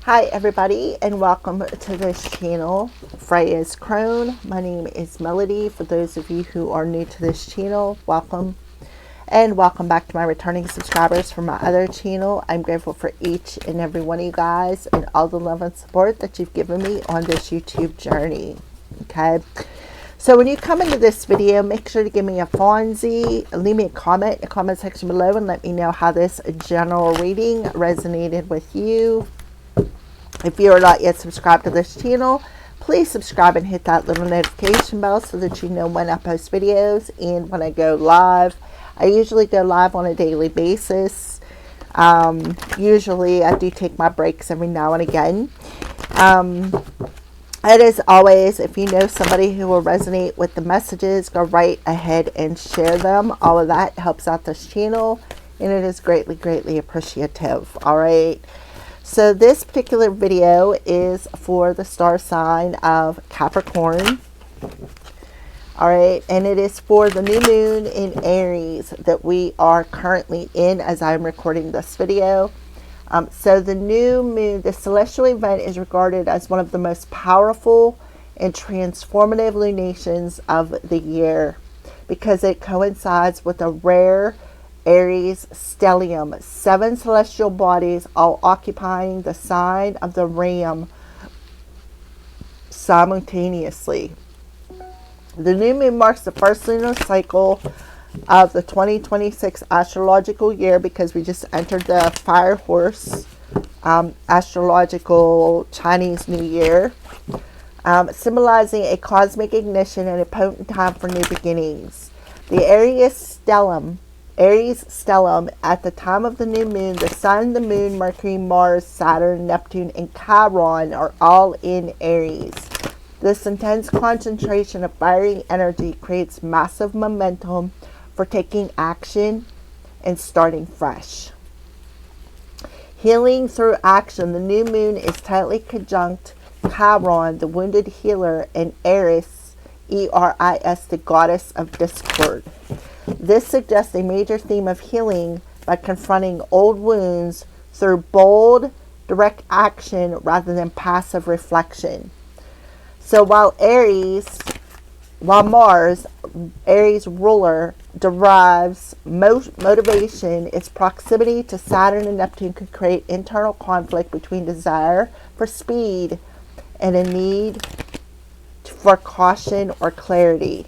Hi everybody, and welcome to this channel, Freya's Crone. My name is Melody. For those of you who are new to this channel, welcome. And welcome back to my returning subscribers from my other channel. I'm grateful for each and every one of you guys and all the love and support that you've given me on this YouTube journey. Okay, so when you come into this video, make sure to give me a Fonzie, leave me a comment in the comment section below and let me know how this general reading resonated with you. If you are not yet subscribed to this channel, please subscribe and hit that little notification bell so that you know when I post videos and when I go live. I usually go live on a daily basis. Usually I do take my breaks every now and again. And as always, if you know somebody who will resonate with the messages, go right ahead and share them. All of that helps out this channel and it is greatly, greatly appreciative. All right. So this particular video is for the star sign of Capricorn. All right, and it is for the new moon in Aries that we are currently in as I'm recording this video. So the new moon, the celestial event, is regarded as one of the most powerful and transformative lunations of the year because it coincides with a rare Aries stellium, 7 celestial bodies all occupying the sign of the Ram simultaneously. The new moon marks the first lunar cycle of the 2026 astrological year because we just entered the Fire Horse astrological Chinese New Year, symbolizing a cosmic ignition and a potent time for new beginnings. The Aries stellium, at the time of the new moon, the Sun, the Moon, Mercury, Mars, Saturn, Neptune, and Chiron are all in Aries. This intense concentration of fiery energy creates massive momentum for taking action and starting fresh. Healing through action, the new moon is tightly conjunct Chiron, the wounded healer, and Eris, E-R-I-S, the goddess of discord. This suggests a major theme of healing by confronting old wounds through bold, direct action rather than passive reflection. So while Mars, Aries ruler, derives motivation, its proximity to Saturn and Neptune could create internal conflict between desire for speed and a need for caution or clarity.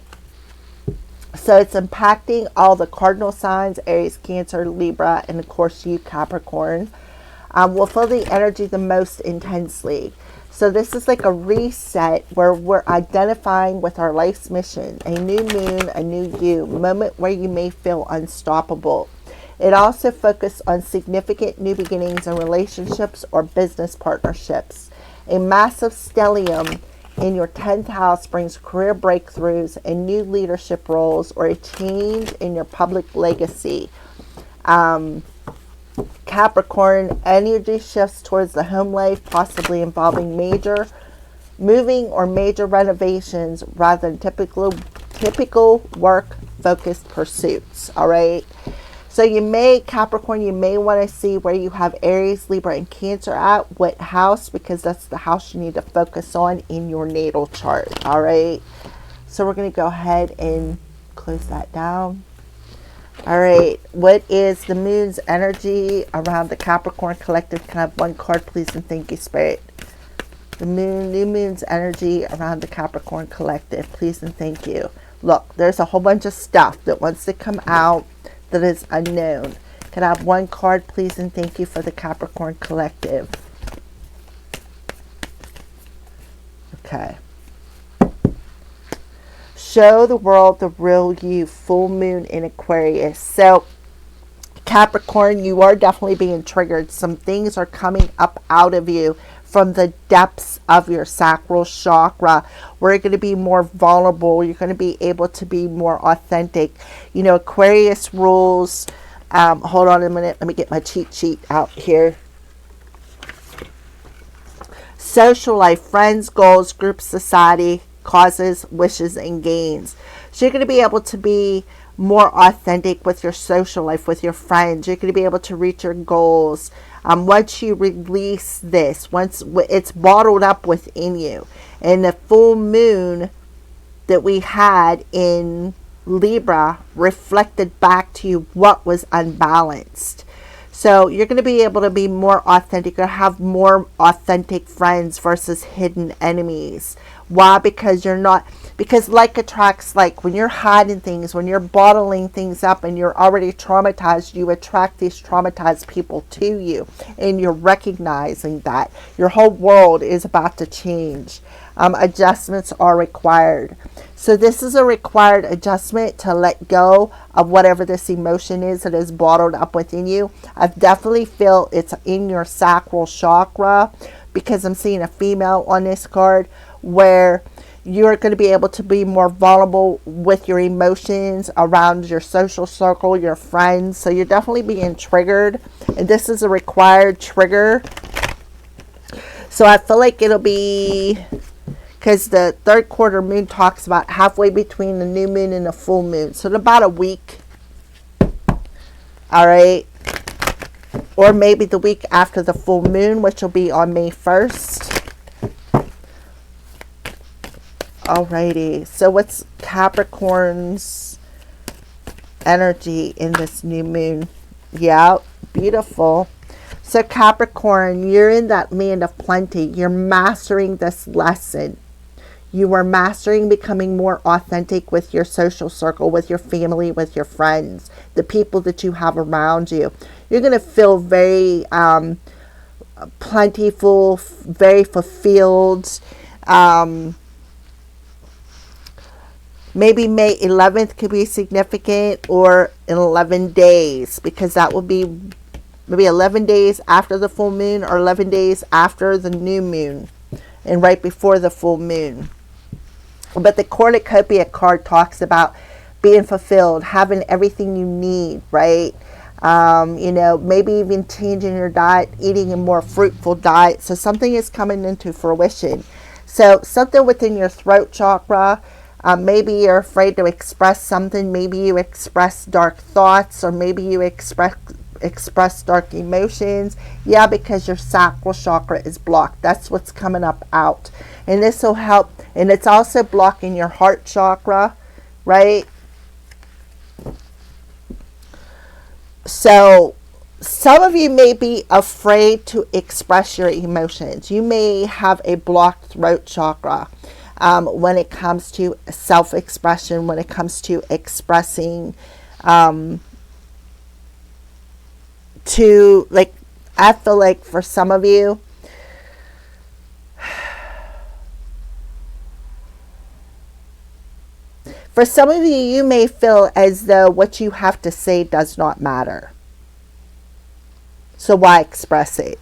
So it's impacting all the cardinal signs, Aries, Cancer, Libra, and of course you, Capricorn, will feel the energy the most intensely. So this is like a reset where we're identifying with our life's mission, a new moon, a new you, moment where you may feel unstoppable. It also focuses on significant new beginnings in relationships or business partnerships. A massive stellium in your 10th house brings career breakthroughs and new leadership roles or a change in your public legacy. Capricorn, energy shifts towards the home life, possibly involving major moving or major renovations rather than typical work-focused pursuits. All right. So Capricorn, you may want to see where you have Aries, Libra, and Cancer at, what house, because that's the house you need to focus on in your natal chart. All right. So we're going to go ahead and close that down. All right. What is the moon's energy around the Capricorn collective? Can I have one card, please, and thank you, Spirit. The new moon's energy around the Capricorn collective, please, and thank you. Look, there's a whole bunch of stuff that wants to come out that is unknown. Can I have one card, please, and thank you for the Capricorn collective? Okay. Show the world the real you, full moon in Aquarius. So Capricorn, you are definitely being triggered. Some things are coming up out of you from the depths of your sacral chakra. We're going to be more vulnerable. You're going to be able to be more authentic. You know, Aquarius rules. Hold on a minute. Let me get my cheat sheet out here. Social life, friends, goals, group, society, causes, wishes, and gains. So you're going to be able to be more authentic with your social life, with your friends. You're going to be able to reach your goals. Once you release this, once it's bottled up within you. And the full moon that we had in Libra reflected back to you what was unbalanced. So you're going to be able to be more authentic or have more authentic friends versus hidden enemies. Why? Because you're not, because like attracts like. When you're hiding things, when you're bottling things up and you're already traumatized, you attract these traumatized people to you, and you're recognizing that your whole world is about to change. Adjustments are required. So this is a required adjustment to let go of whatever this emotion is that is bottled up within you. I definitely feel it's in your sacral chakra, because I'm seeing a female on this card, where you're going to be able to be more vulnerable with your emotions around your social circle, your friends. So you're definitely being triggered, and this is a required trigger. So I feel like it'll be, because the third quarter moon talks about halfway between the new moon and the full moon. So in about a week. All right. Or maybe the week after the full moon, which will be on May 1st. Alrighty. So what's Capricorn's energy in this new moon? Yeah, beautiful. So Capricorn, you're in that land of plenty. You're mastering this lesson. You are mastering becoming more authentic with your social circle, with your family, with your friends, the people that you have around you. You're going to feel very plentiful, very fulfilled. Maybe May 11th could be significant, or in 11 days, because that will be maybe 11 days after the full moon, or 11 days after the new moon, and right before the full moon. But the cornucopia card talks about being fulfilled, having everything you need, right? You know, maybe even changing your diet, eating a more fruitful diet. So something is coming into fruition. So something within your throat chakra. Maybe you're afraid to express something. Maybe you express dark thoughts, or maybe you express dark emotions. Yeah, because your sacral chakra is blocked. That's what's coming up out. And this will help. And it's also blocking your heart chakra, right? So some of you may be afraid to express your emotions. You may have a blocked throat chakra when it comes to self-expression, when it comes to expressing to, like, I feel like for some of you, you may feel as though what you have to say does not matter. So why express it?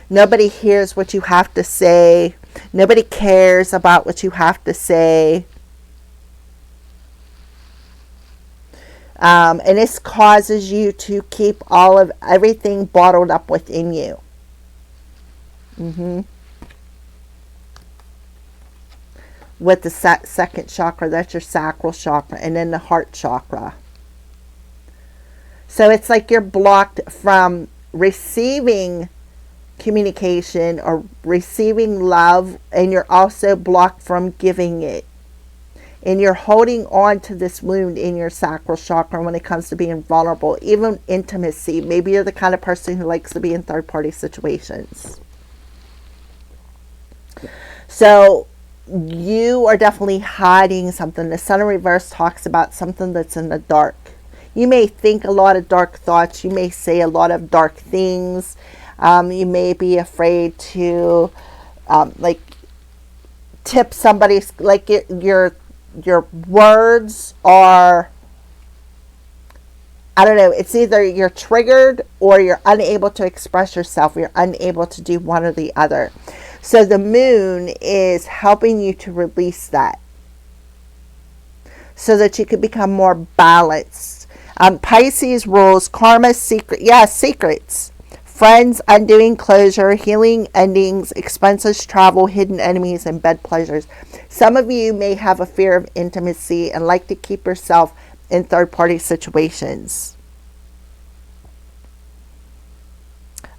Nobody hears what you have to say. Nobody cares about what you have to say. And this causes you to keep all of everything bottled up within you. With the second chakra, that's your sacral chakra, and then the heart chakra. So it's like you're blocked from receiving communication or receiving love, and you're also blocked from giving it. And you're holding on to this wound in your sacral chakra when it comes to being vulnerable, even intimacy. Maybe you're the kind of person who likes to be in third-party situations. So you are definitely hiding something. The Sun in reverse talks about something that's in the dark. You may think a lot of dark thoughts. You may say a lot of dark things. You may be afraid to like tip somebody's, like your words are, I don't know, it's either you're triggered or you're unable to express yourself. You're unable to do one or the other. So the moon is helping you to release that so that you can become more balanced. Pisces rules karma, secrets. Friends, undoing closure, healing endings, expenses, travel, hidden enemies, and bed pleasures. Some of you may have a fear of intimacy and like to keep yourself in third-party situations.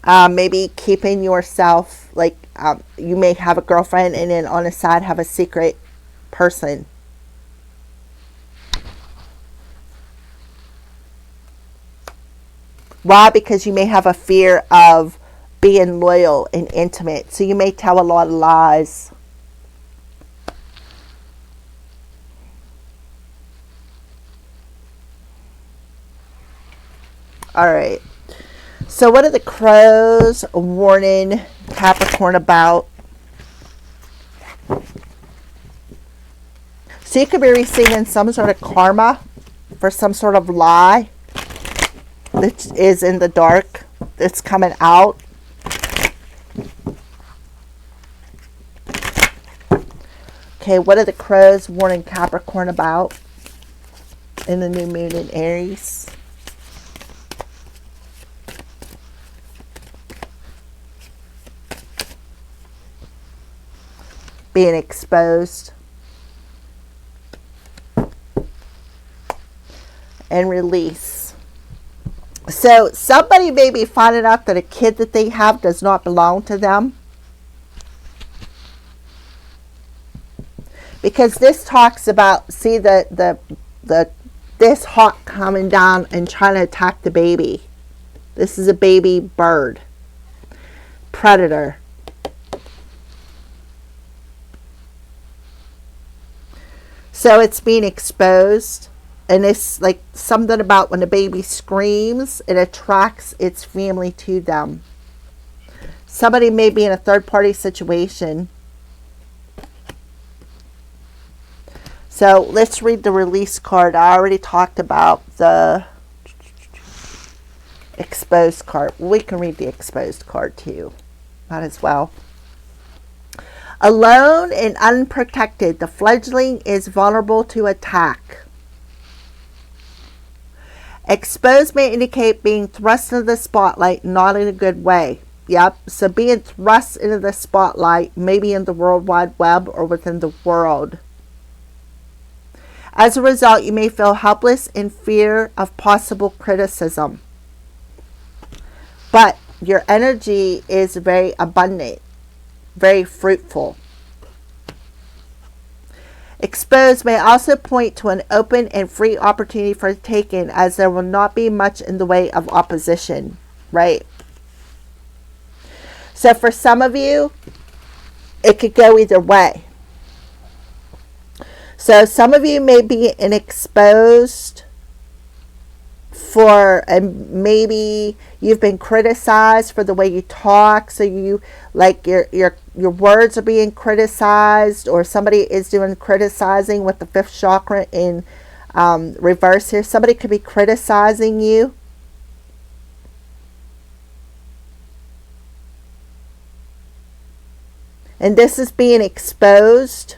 Maybe keeping yourself, like you may have a girlfriend and then on the side have a secret person. Why? Because you may have a fear of being loyal and intimate. So you may tell a lot of lies. All right. So what are the crows warning Capricorn about? So you could be receiving some sort of karma for some sort of lie that is in the dark, that's coming out. Okay, what are the crows warning Capricorn about in the new moon in Aries? Being exposed and release. So somebody may be finding out that a kid that they have does not belong to them. Because this talks about, see this hawk coming down and trying to attack the baby. This is a baby bird. Predator. So it's being exposed. And it's like something about when the baby screams, it attracts its family to them. Somebody may be in a third-party situation. So let's read the release card. I already talked about the exposed card. We can read the exposed card too. Might as well. Alone and unprotected, the fledgling is vulnerable to attack. Exposed may indicate being thrust into the spotlight, not in a good way. Yep, so being thrust into the spotlight, maybe in the World Wide Web or within the world. As a result, you may feel helpless in fear of possible criticism. But your energy is very abundant, very fruitful. Exposed may also point to an open and free opportunity for taking, as there will not be much in the way of opposition, right? So for some of you, it could go either way. So some of you may be in exposed for, and maybe you've been criticized for the way you talk, so you like your words are being criticized, or somebody is doing criticizing with the fifth chakra in reverse here. Somebody could be criticizing you. And this is being exposed,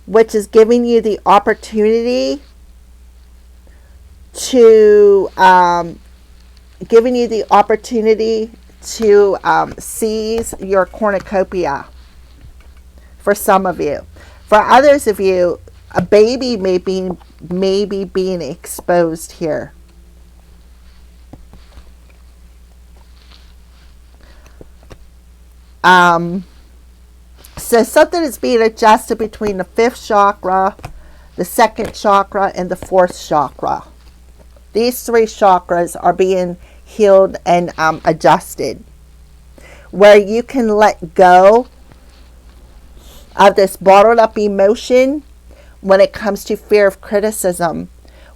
which is giving you the opportunity to seize your cornucopia for some of you. For others of you, a baby may be being exposed here. So something is being adjusted between the fifth chakra, the second chakra, and the fourth chakra. These three chakras are being healed and adjusted, where you can let go of this bottled up emotion when it comes to fear of criticism,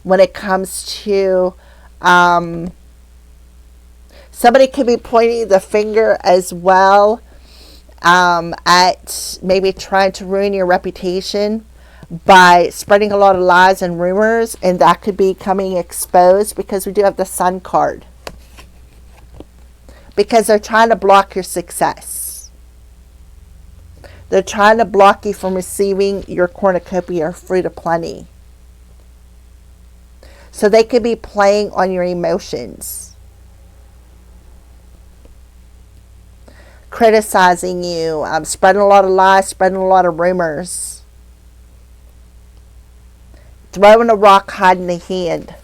when it comes to somebody could be pointing the finger as well at maybe trying to ruin your reputation by spreading a lot of lies and rumors, and that could be coming exposed, because we do have the Sun card, because they're trying to block your success. They're trying to block you from receiving your cornucopia or fruit of plenty. So they could be playing on your emotions. criticizing you, spreading a lot of lies, spreading a lot of rumors, throwing a rock, hiding a hand.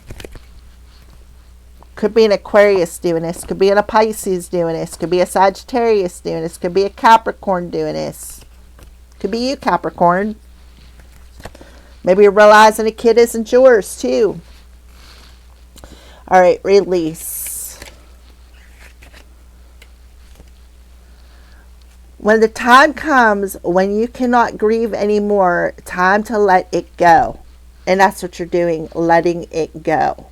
Could be an Aquarius doing this, could be a Pisces doing this, could be a Sagittarius doing this, could be a Capricorn doing this. Could be you, Capricorn. Maybe you're realizing a kid isn't yours too. All right, release. When the time comes when you cannot grieve anymore, time to let it go. And that's what you're doing, letting it go.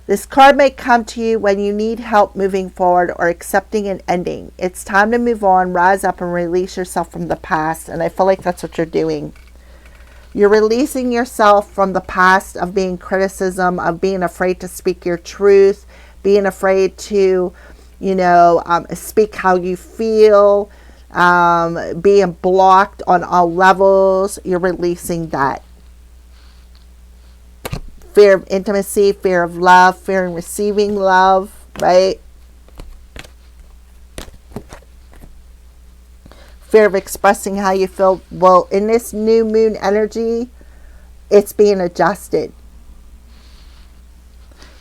This card may come to you when you need help moving forward or accepting an ending. It's time to move on, rise up, and release yourself from the past. And I feel like that's what you're doing. You're releasing yourself from the past of being criticism, of being afraid to speak your truth, being afraid to, speak how you feel, being blocked on all levels. You're releasing that. Fear of intimacy, fear of love, fear in receiving love, right? Fear of expressing how you feel. Well, in this new moon energy, it's being adjusted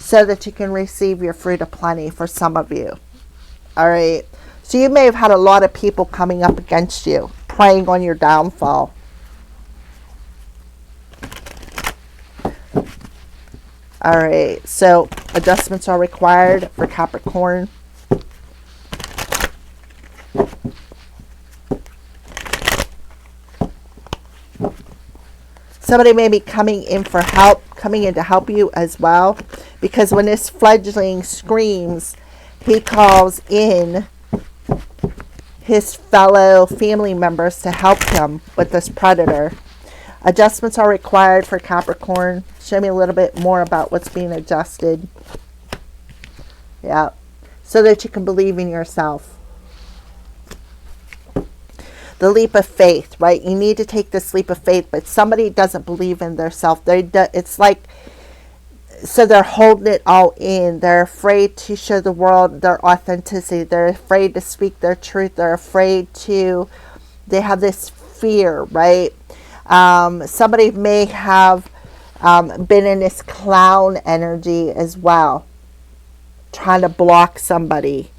so that you can receive your fruit of plenty for some of you. All right. So you may have had a lot of people coming up against you, preying on your downfall. All right, so adjustments are required for Capricorn. Somebody may be coming in for help, coming in to help you as well. Because when this fledgling screams, he calls in his fellow family members to help him with this predator. Adjustments are required for Capricorn. Show me a little bit more about what's being adjusted. Yeah. So that you can believe in yourself. The leap of faith, right? You need to take this leap of faith, but somebody doesn't believe in themselves. It's like, so they're holding it all in. They're afraid to show the world their authenticity. They're afraid to speak their truth. They're afraid to, they have this fear, right? Somebody may have been in this clown energy as well, trying to block somebody.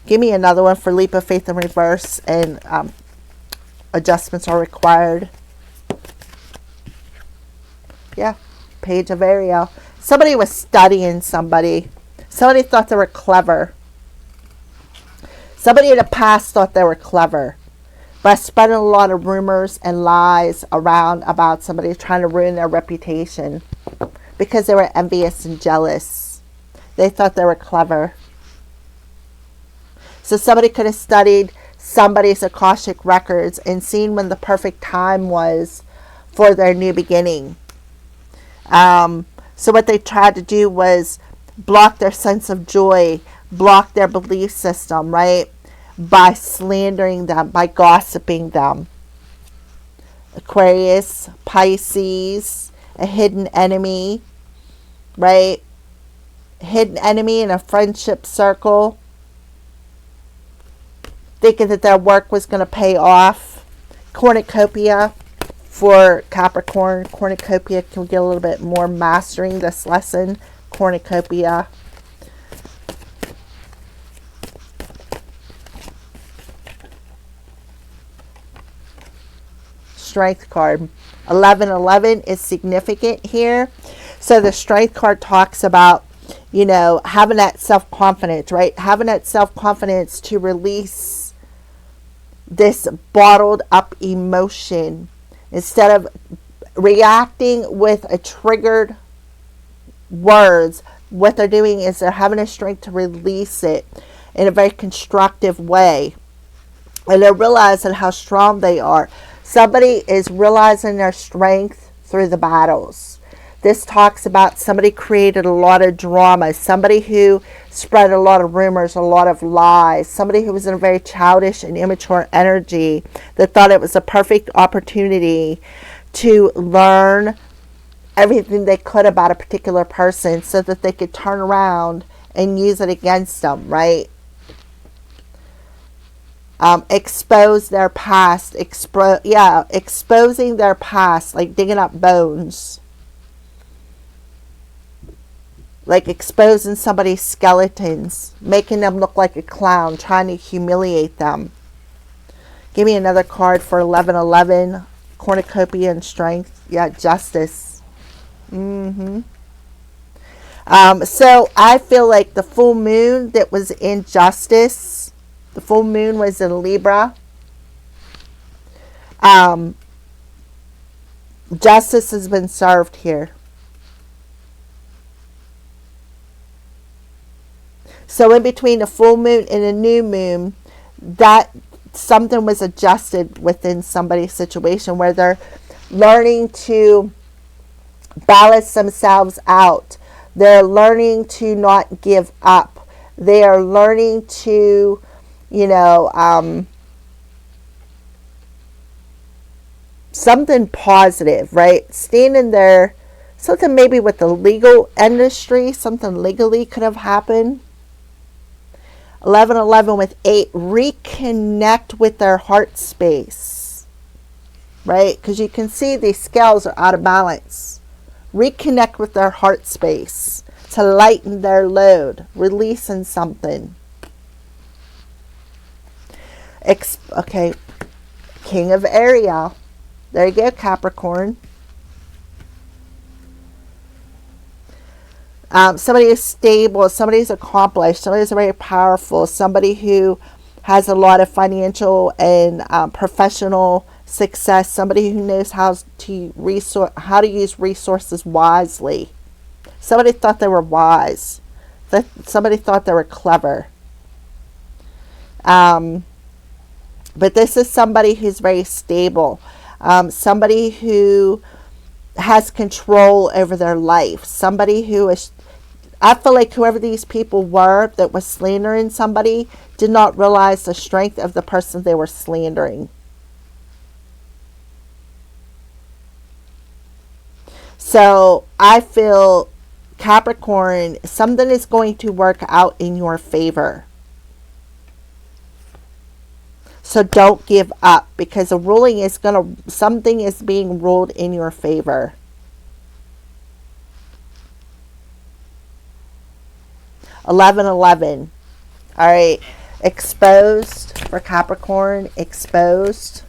Give me another one for leap of faith in reverse, and adjustments are required. Yeah, Page of Ariel. Somebody was studying somebody. Somebody thought they were clever. Somebody in the past thought they were clever. By spreading a lot of rumors and lies around about somebody trying to ruin their reputation because they were envious and jealous. They thought they were clever. So somebody could have studied somebody's Akashic records and seen when the perfect time was for their new beginning. So what they tried to do was block their sense of joy, block their belief system, right? By slandering them, by gossiping them. Aquarius, Pisces, a hidden enemy, right? Hidden enemy in a friendship circle, thinking that their work was going to pay off. Cornucopia for Capricorn. Cornucopia, can we get a little bit more mastering this lesson? Cornucopia. Strength card. 1111 is significant here. So the strength card talks about, having that self-confidence, right? Having that self-confidence to release this bottled up emotion. Instead of reacting with a triggered words, what they're doing is they're having a strength to release it in a very constructive way. And they're realizing how strong they are. Somebody is realizing their strength through the battles. This talks about somebody created a lot of drama, somebody who spread a lot of rumors, a lot of lies, somebody who was in a very childish and immature energy that thought it was a perfect opportunity to learn everything they could about a particular person so that they could turn around and use it against them, right? Expose their past, exposing their past, like digging up bones, like exposing somebody's skeletons, making them look like a clown, trying to humiliate them. Give me another card for 1111, cornucopia and strength. Yeah, justice. So I feel like the full moon that was in justice, the full moon was in Libra. Justice has been served here. So in between the full moon and the new moon, that something was adjusted within somebody's situation where they're learning to balance themselves out. They're learning to not give up. They are learning to, something positive, right? Standing there, something maybe with the legal industry, something legally could have happened. 1111 with 8, reconnect with their heart space, right? Because you can see these scales are out of balance. Reconnect with their heart space to lighten their load, releasing something. Okay, King of Ariel. There you go, Capricorn. Somebody is stable, somebody is accomplished, somebody is very powerful, somebody who has a lot of financial and professional success, somebody who knows how to use resources wisely. Somebody thought they were wise. Somebody thought they were clever. But this is somebody who's very stable. Somebody who has control over their life. Somebody who is... I feel like whoever these people were that was slandering somebody did not realize the strength of the person they were slandering. So I feel, Capricorn, something is going to work out in your favor. So don't give up, because something is being ruled in your favor. 1111. All right. Exposed for Capricorn. Exposed.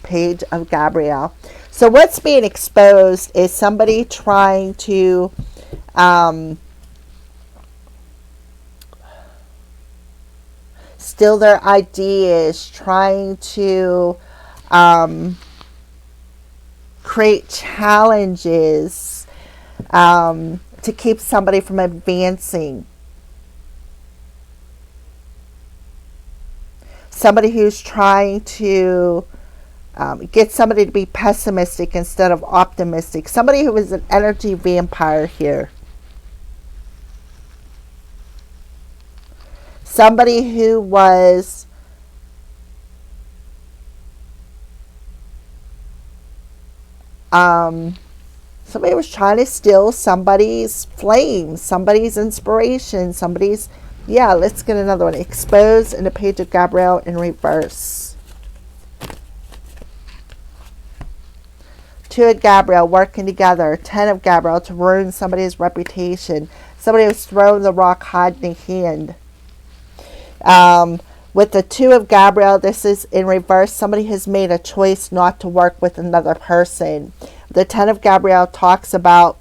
Page of Gabrielle. So what's being exposed is somebody trying to steal their ideas, trying to create challenges to keep somebody from advancing. Somebody who's trying to get somebody to be pessimistic instead of optimistic. Somebody who is an energy vampire here. Somebody who was somebody was trying to steal somebody's flame, somebody's inspiration, somebody's... Yeah, let's get another one. Exposed in the Page of Gabrielle in reverse. Two of Gabrielle working together. 10 of Gabrielle to ruin somebody's reputation. Somebody was throwing the rock hiding in hand. With the 2 of Gabrielle, this is in reverse. Somebody has made a choice not to work with another person. The 10 of Gabrielle talks about,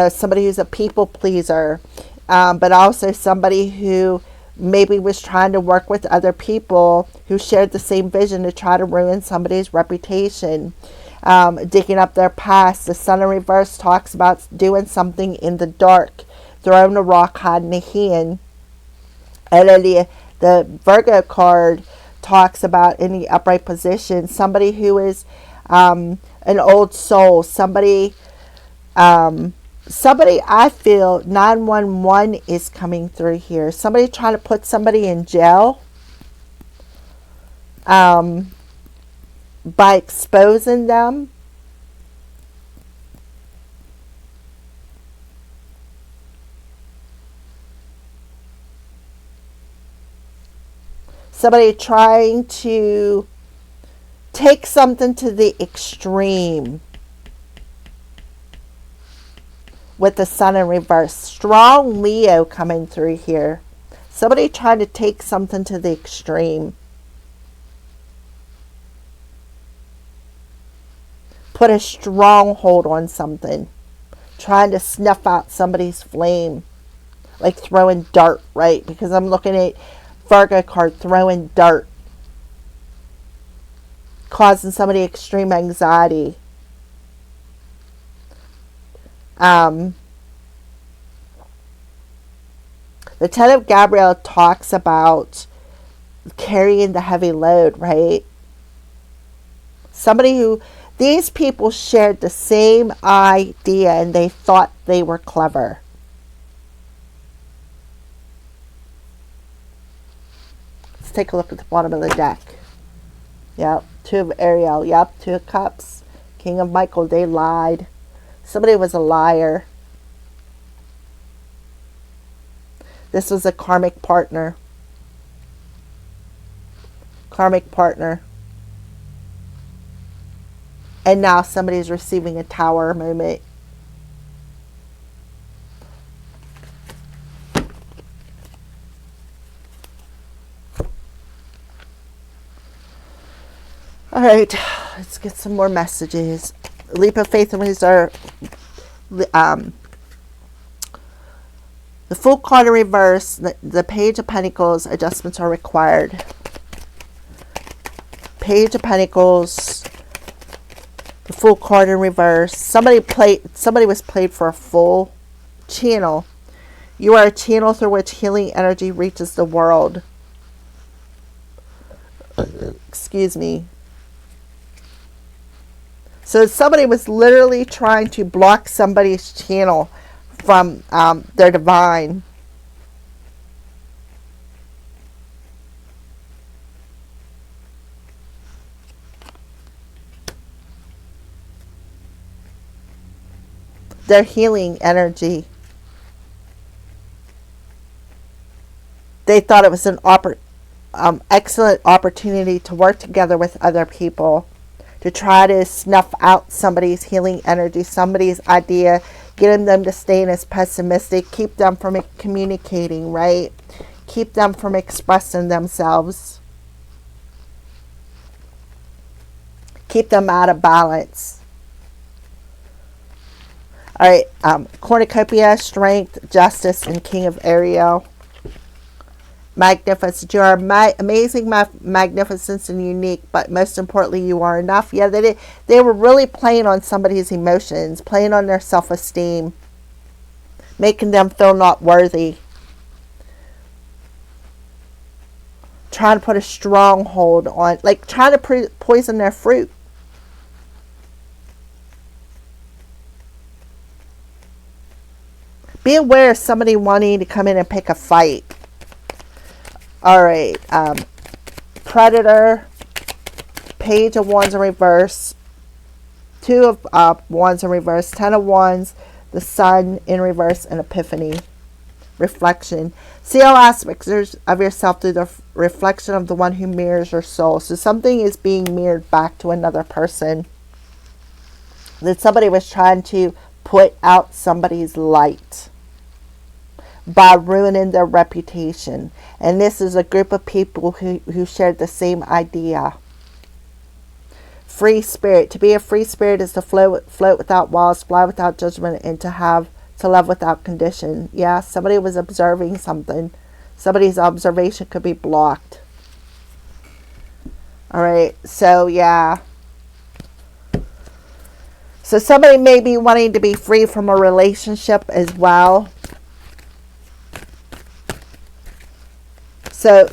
somebody who's a people pleaser, but also somebody who maybe was trying to work with other people who shared the same vision to try to ruin somebody's reputation. Digging up their past. The Sun in reverse talks about doing something in the dark, throwing a rock hiding a hand. And then the Virgo card talks about in the upright position, somebody who is an old soul, somebody I feel 911 is coming through here. Somebody trying to put somebody in jail by exposing them. Somebody trying to take something to the extreme with the sun in reverse. Strong Leo coming through here. Somebody trying to take something to the extreme. Put a stronghold on something. Trying to snuff out somebody's flame. Like throwing dirt, right? Because I'm looking at Virgo card, throwing dirt. Causing somebody extreme anxiety. The Ten of Gabriel talks about carrying the heavy load, right? Somebody who, these people shared the same idea and they thought they were clever. Let's take a look at the bottom of the deck. Yep, Two of Ariel. Yep, Two of Cups. King of Michael, they lied. Somebody was a liar. This was a karmic partner. Karmic partner. And now somebody's receiving a tower moment. All right, let's get some more messages. Leap of faith and reserve. The Fool card in reverse. The Page of Pentacles. Adjustments are required. Page of Pentacles. The Fool card in reverse. Somebody was played for a full channel. You are a channel through which healing energy reaches the world. Excuse me. So somebody was literally trying to block somebody's channel from their divine. Their healing energy. They thought it was an excellent opportunity to work together with other people, to try to snuff out somebody's healing energy, somebody's idea, getting them to stay as pessimistic, keep them from communicating, right? Keep them from expressing themselves. Keep them out of balance. All right, cornucopia, strength, justice, and King of Ariel. Magnificent. You are amazing, magnificent, and unique, but most importantly, you are enough. Yeah, they were really playing on somebody's emotions, playing on their self-esteem, making them feel not worthy. Trying to put a stronghold on, like trying to poison their fruit. Be aware of somebody wanting to come in and pick a fight. All right, Predator, Page of Wands in reverse, Two of Wands in reverse, Ten of Wands, the Sun in reverse, and Epiphany. Reflection. See all aspects of yourself through the reflection of the one who mirrors your soul. So something is being mirrored back to another person. That somebody was trying to put out somebody's light by ruining their reputation. And this is a group of people who shared the same idea. Free spirit. To be a free spirit is to float without walls, fly without judgment, and to love without condition. Yeah, somebody was observing something. Somebody's observation could be blocked. All right, so yeah. So somebody may be wanting to be free from a relationship as well. So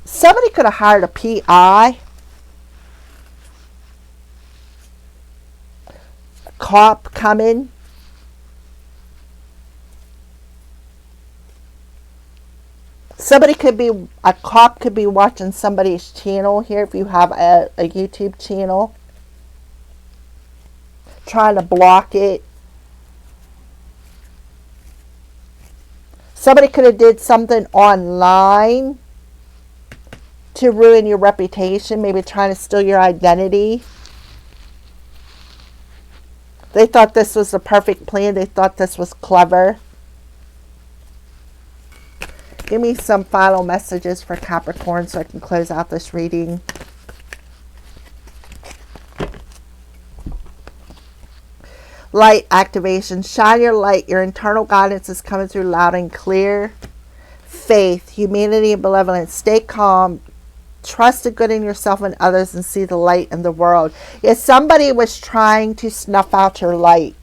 somebody could have hired a PI, a cop coming. A cop could be watching somebody's channel here if you have a YouTube channel, trying to block it. Somebody could have did something online to ruin your reputation, maybe trying to steal your identity. They thought this was the perfect plan. They thought this was clever. Give me some final messages for Capricorn so I can close out this reading. Light activation. Shine your light. Your internal guidance is coming through loud and clear. Faith, humanity, and benevolence. Stay calm. Trust the good in yourself and others and see the light in the world. If somebody was trying to snuff out your light,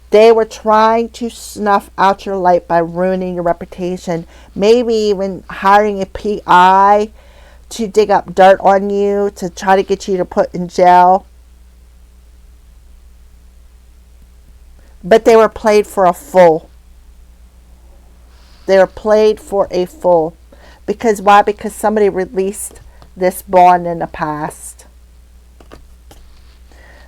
they were trying to snuff out your light by ruining your reputation. Maybe even hiring a PI to dig up dirt on you to try to get you to put in jail. But they were played for a fool. They were played for a fool. Because why? Because somebody released this bond in the past.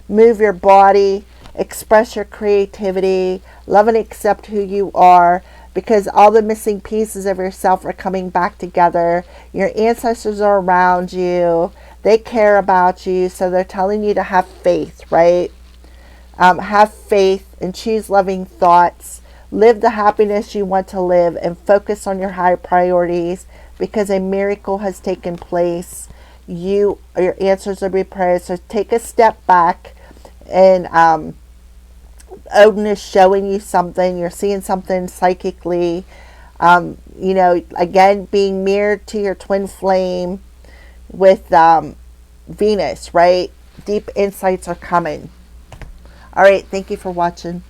Move your body. Express your creativity. Love and accept who you are. Because all the missing pieces of yourself are coming back together. Your ancestors are around you. They care about you. So they're telling you to have faith, right? Have faith and choose loving thoughts. Live the happiness you want to live and focus on your higher priorities because a miracle has taken place. Your answers will be prayers. So take a step back and Odin is showing you something. You're seeing something psychically. Again, being mirrored to your twin flame with Venus, right? Deep insights are coming. All right, thank you for watching.